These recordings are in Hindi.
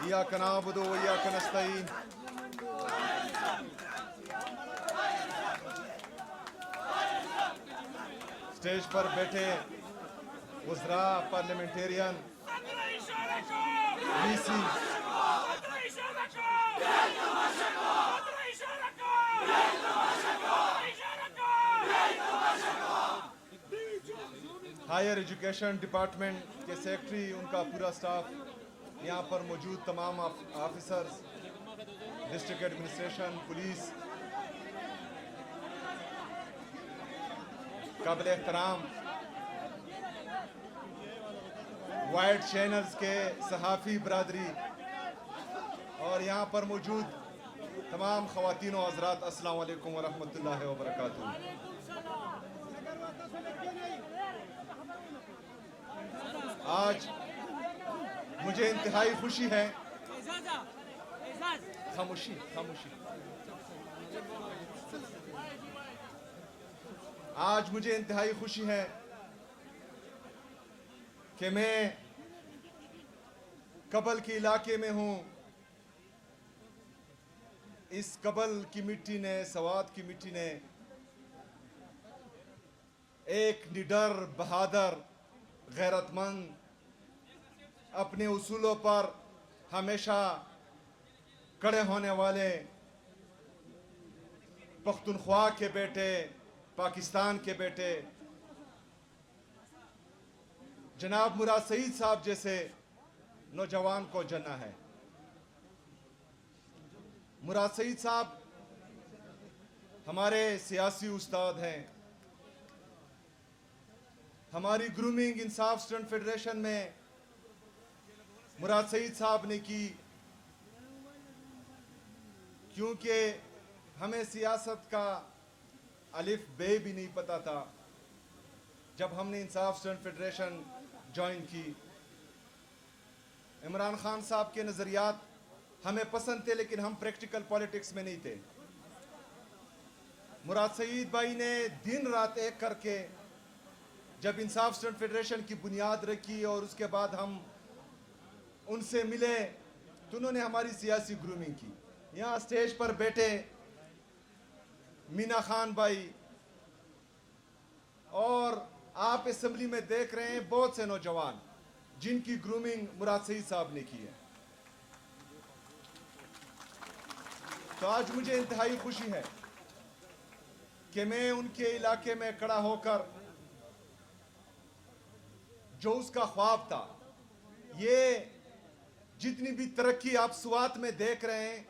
इय्याका नअबुदु व इय्याका नस्तईन। स्टेज पर बैठे वज़रा, parliamentarian, VC, higher education department के सेक्रेटरी, उनका पूरा स्टाफ, यहाँ पर मौजूद तमाम ऑफिसर्स, डिस्ट्रिक्ट एडमिनिस्ट्रेशन, पुलिस, काबिल एहतराम वाइड चैनल्स के सहाफ़ी बरादरी और यहाँ पर मौजूद तमाम ख़वातीन और हज़रात, अस्सलाम वालेकुम व रहमतुल्लाहि व बरकातुहू। आज मुझे इंतहाई खुशी है। खामोशी खामोशी। आज मुझे इंतहाई खुशी है कि मैं कबल के इलाके में हूँ। इस कबल की मिट्टी ने, सवात की मिट्टी ने एक निडर, बहादुर, गैरतमंद, अपने उसूलों पर हमेशा कड़े होने वाले पख्तूनख्वा के बेटे, पाकिस्तान के बेटे जनाब मुराद सईद साहब जैसे नौजवान को जना है। मुराद सईद साहब हमारे सियासी उस्ताद हैं। हमारी ग्रूमिंग इंसाफ स्टूडेंट फेडरेशन में मुराद सईद साहब ने की, क्योंकि हमें सियासत का अलिफ बे भी नहीं पता था। जब हमने इंसाफ स्टूडेंट फेडरेशन ज्वाइन की, इमरान खान साहब के नज़रियात हमें पसंद थे, लेकिन हम प्रैक्टिकल पॉलिटिक्स में नहीं थे। मुराद सईद भाई ने दिन रात एक करके जब इंसाफ स्टूडेंट फेडरेशन की बुनियाद रखी और उसके बाद हम उनसे मिले तो उन्होंने हमारी सियासी ग्रूमिंग की। यहाँ स्टेज पर बैठे मीना खान भाई और आप असेंबली में देख रहे हैं बहुत से नौजवान जिनकी ग्रूमिंग मुराद सईद साहब ने की है। तो आज मुझे इंतहाई खुशी है कि मैं उनके इलाके में खड़ा होकर जो उसका ख्वाब था, ये जितनी भी तरक्की आप स्वात में देख रहे हैं,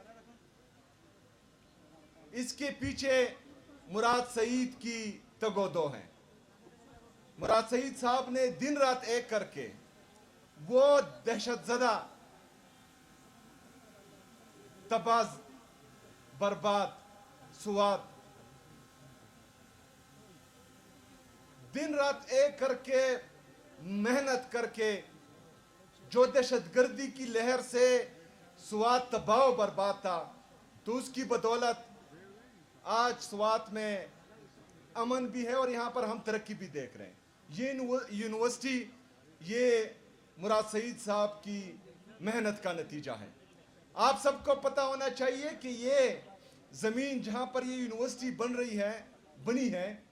इसके पीछे मुराद सईद की तगोदो है। मुराद सईद साहब ने दिन रात एक करके वो दहशतज़दा, तबाह, बर्बाद स्वात दिन रात एक करके मेहनत करके जो दहशतगर्दी की लहर से स्वात तबाह बर्बाद था, तो उसकी बदौलत आज स्वात में अमन भी है और यहाँ पर हम तरक्की भी देख रहे हैं। ये यूनिवर्सिटी, ये मुराद सईद साहब की मेहनत का नतीजा है। आप सबको पता होना चाहिए कि ये ज़मीन जहाँ पर ये यूनिवर्सिटी बनी है,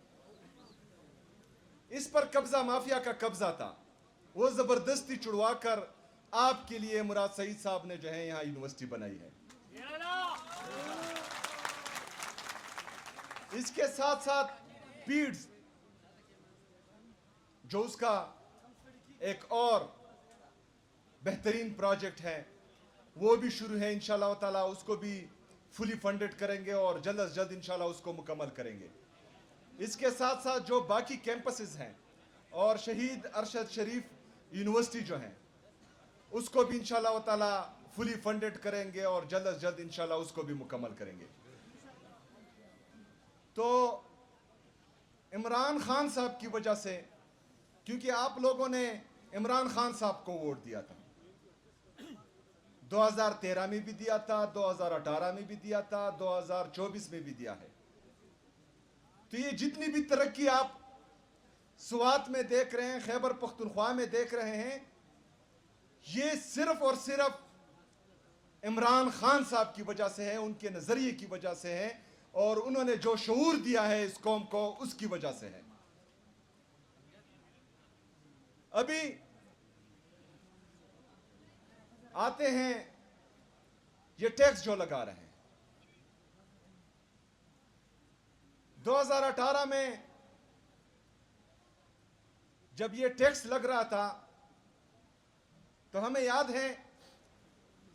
इस पर कब्जा माफिया का कब्जा था। वो ज़बरदस्ती छुड़वा कर आपके लिए मुराद सईद साहब ने जो है यहाँ यूनिवर्सिटी बनाई है। इसके साथ साथ पीड्स, जो उसका एक और बेहतरीन प्रोजेक्ट है, वो भी शुरू है। इंशाल्लाह ताला उसको भी फुली फंडेड करेंगे और जल्द से जल्द इंशाल्लाह उसको मुकम्मल करेंगे। इसके साथ साथ जो बाकी कैंपसेस हैं और शहीद अरशद शरीफ यूनिवर्सिटी जो है, उसको भी इंशाल्लाह ताला फुली फंडेड करेंगे और जल्द से जल्द इंशाल्लाह उसको भी मुकम्मल करेंगे। तो इमरान खान साहब की वजह से, क्योंकि आप लोगों ने इमरान खान साहब को वोट दिया था, 2013 में भी दिया था, 2018 में भी दिया था, 2024 में भी दिया है। तो ये जितनी भी तरक्की आप स्वात में देख रहे हैं, खैबर पख्तूनख्वा में देख रहे हैं, ये सिर्फ और सिर्फ इमरान खान साहब की वजह से है, उनके नजरिए की वजह से है, और उन्होंने जो शऊर दिया है इस कौम को उसकी वजह से है। अभी आते हैं ये टैक्स जो लगा रहे हैं। 2018 में जब ये टैक्स लग रहा था तो हमें याद है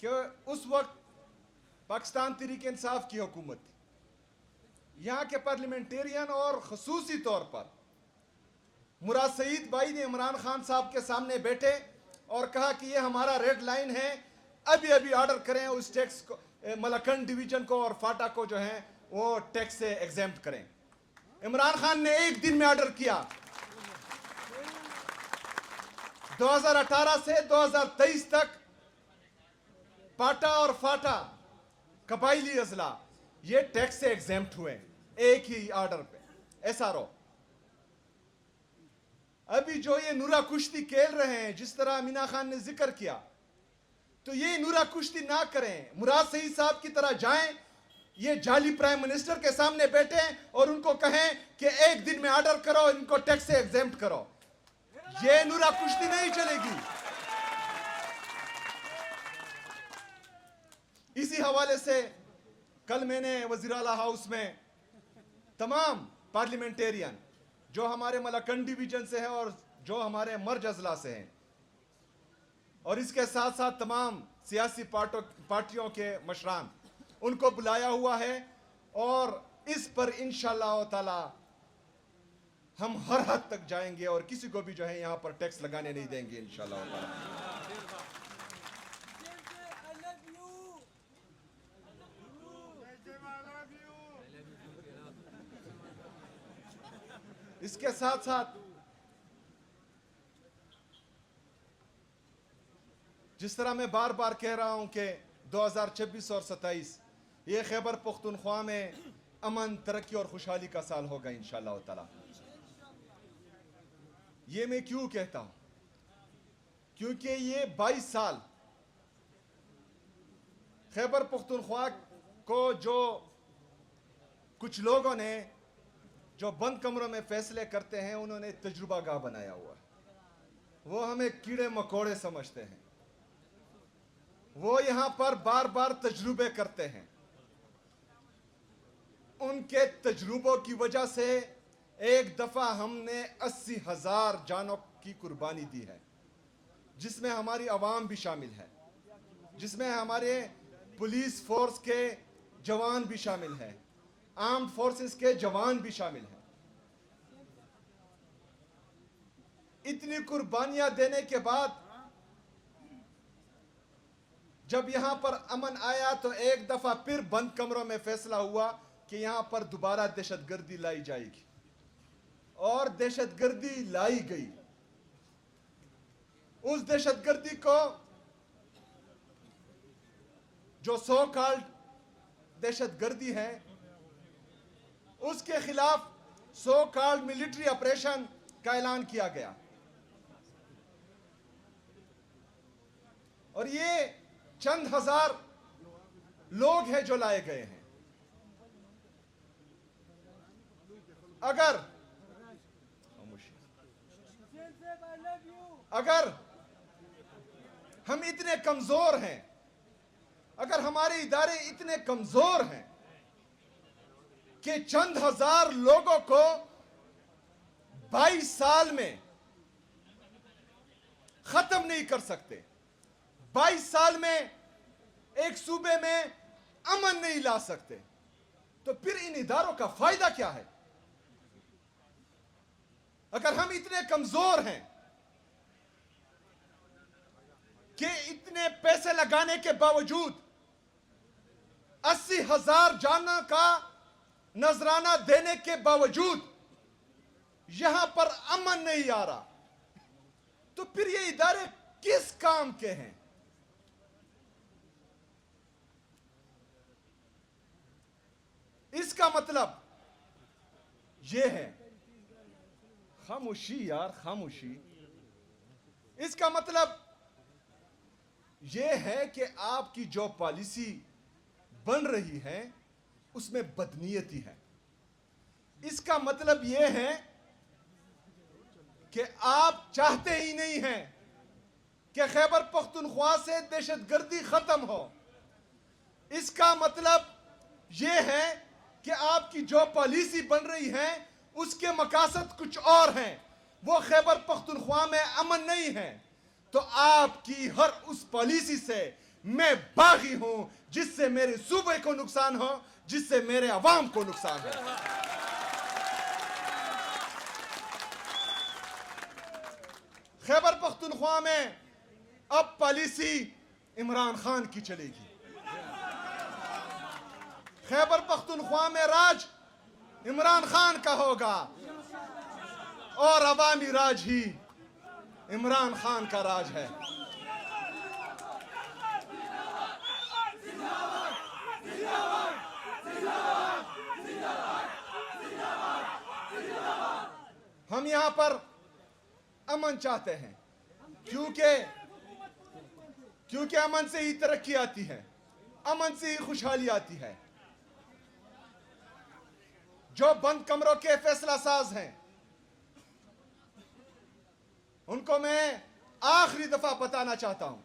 कि उस वक्त पाकिस्तान तहरीक इंसाफ की हुकूमत थी। यहाँ के पार्लियामेंटेरियन और खसूसी तौर पर मुराद सईद भाई ने इमरान खान साहब के सामने बैठे और कहा कि ये हमारा रेड लाइन है, अभी अभी ऑर्डर करें उस टैक्स को, मलकंड डिवीजन को और फाटा को जो है वो टैक्स से एग्जेम्प्ट करें। इमरान खान ने एक दिन में ऑर्डर किया। 2018 से 2023 तक पाटा और फाटा कबाइली अजला ये टैक्स से एग्जेम्प्ट हुए एक ही ऑर्डर पे, एसआरओ। अभी जो ये नूरा कुश्ती खेल रहे हैं, जिस तरह अमीना खान ने जिक्र किया, तो ये नूरा कुश्ती ना करें, मुराद सईद साहब की तरह जाएं, ये जाली प्राइम मिनिस्टर के सामने बैठे और उनको कहें कि एक दिन में ऑर्डर करो, इनको टैक्स से एग्जेम्प्ट करो। ये नूरा कुश्ती नहीं चलेगी। इसी हवाले से कल मैंने वज़ीर आला हाउस में तमाम पार्लियामेंटेरियन जो हमारे मलकंड डिवीजन से है और जो हमारे मर्ज अजला से हैं, और इसके साथ साथ तमाम सियासी पार्टियों के मशरान, उनको बुलाया हुआ है, और इस पर इंशाअल्लाह ताला हम हर हद तक जाएंगे और किसी को भी जो है यहाँ पर टैक्स लगाने नहीं देंगे इंशाअल्लाह ताला। इसके साथ साथ जिस तरह मैं बार बार कह रहा हूं कि 2026 और 27 ये खैबर पख्तूनख्वा में अमन, तरक्की और खुशहाली का साल होगा इंशाअल्लाह ताला। ये मैं क्यों कहता हूं? क्योंकि ये 22 साल खैबर पख्तूनख्वा को जो कुछ लोगों ने जो बंद कमरों में फैसले करते हैं, उन्होंने तजुर्बा गाह बनाया हुआ है। वो हमें कीड़े मकोड़े समझते हैं। वो यहां पर बार बार तजुर्बे करते हैं। उनके तजुर्बों की वजह से एक दफा हमने 80,000 जानों की कुर्बानी दी है, जिसमें हमारी आवाम भी शामिल है, जिसमें हमारे पुलिस फोर्स के जवान भी शामिल हैं, आर्म्ड फोर्सेस के जवान भी शामिल हैं। इतनी कुर्बानियां देने के बाद जब यहां पर अमन आया तो एक दफा फिर बंद कमरों में फैसला हुआ कि यहां पर दोबारा दहशतगर्दी लाई जाएगी, और दहशतगर्दी लाई गई। उस दहशतगर्दी को जो सो कॉल्ड दहशतगर्दी है, उसके खिलाफ सो कॉल्ड मिलिट्री ऑपरेशन का ऐलान किया गया, और ये चंद हजार लोग हैं जो लाए गए हैं। अगर हम इतने कमजोर हैं, अगर हमारे इदारे इतने कमजोर हैं कि चंद हजार लोगों को 22 साल में खत्म नहीं कर सकते, 22 साल में एक सूबे में अमन नहीं ला सकते, तो फिर इन इदारों का फायदा क्या है? अगर हम इतने कमजोर हैं कि इतने पैसे लगाने के बावजूद 80,000 जानों का नजराना देने के बावजूद यहां पर अमन नहीं आ रहा, तो फिर ये इदारे किस काम के हैं? इसका मतलब यह है खामोशी यार, खामोशी। इसका मतलब ये है कि आपकी जो पॉलिसी बन रही है उसमें बदनीयती है। इसका मतलब ये है कि आप चाहते ही नहीं हैं कि खैबर पख्तूनख्वा से दहशतगर्दी खत्म हो। इसका मतलब ये है कि आपकी जो पॉलिसी बन रही है उसके मकासद कुछ और हैं, वो खैबर पख्तूनख्वा में अमन नहीं है। तो आपकी हर उस पॉलिसी से मैं बागी हूं जिससे मेरे सूबे को नुकसान हो, जिससे मेरे अवाम को नुकसान हो। खैबर पख्तूनख्वा में अब पॉलिसी इमरान खान की चलेगी। खैबर पख्तूनख्वा में राज इमरान खान का होगा और अवामी राज ही इमरान खान का राज है। हम यहां पर अमन चाहते हैं क्योंकि अमन से ही तरक्की आती है, अमन से ही खुशहाली आती है। जो बंद कमरों के फैसला साज हैं उनको मैं आखिरी दफा बताना चाहता हूं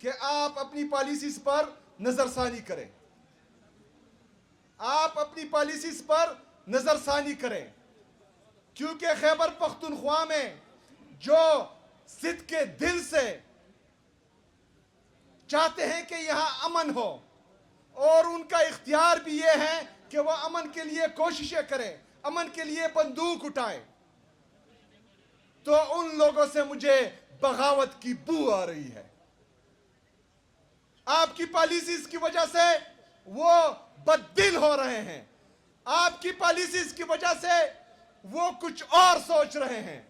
कि आप अपनी पॉलिसीज पर नजरसानी करें, आप अपनी पॉलिसीज पर नजरसानी करें, क्योंकि खैबर पख्तूनख्वा में जो सिद्ध के दिल से चाहते हैं कि यहां अमन हो और उनका इख्तियार भी यह है कि वह अमन के लिए कोशिशें करें, अमन के लिए बंदूक उठाएं, तो उन लोगों से मुझे बगावत की बू आ रही है। आपकी पॉलिसीज की वजह से वो बददिल हो रहे हैं, आपकी पॉलिसीज की वजह से वो कुछ और सोच रहे हैं,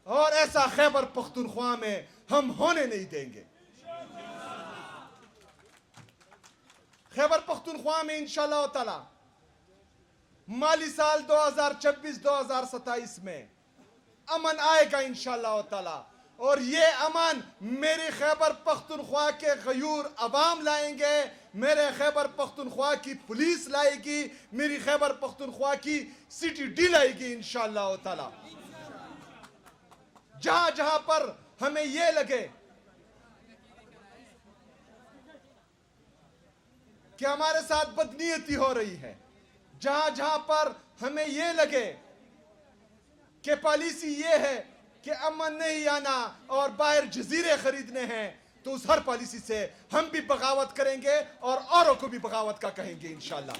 और ऐसा खैबर पख्तूनख्वा में हम होने नहीं देंगे। खैबर पख्तूनख्वा में इंशाअल्लाह ताला माली साल 2026-2027 में अमन आएगा इंशाअल्लाह ताला, और ये अमन मेरी खैबर पख्तूनख्वा के गयूर अवाम लाएंगे, मेरे खैबर पख्तूनख्वा की पुलिस लाएगी, मेरी खैबर पख्तूनख्वा की CTD लाएगी इंशाअल्लाह ताला। जहां जहां पर हमें ये लगे कि हमारे साथ बदनीयती हो रही है, जहां जहां पर हमें ये लगे कि पॉलिसी ये है कि अमन नहीं आना और बाहर जजीरे खरीदने हैं, तो उस हर पॉलिसी से हम भी बगावत करेंगे और औरों को भी बगावत का कहेंगे इंशाअल्लाह।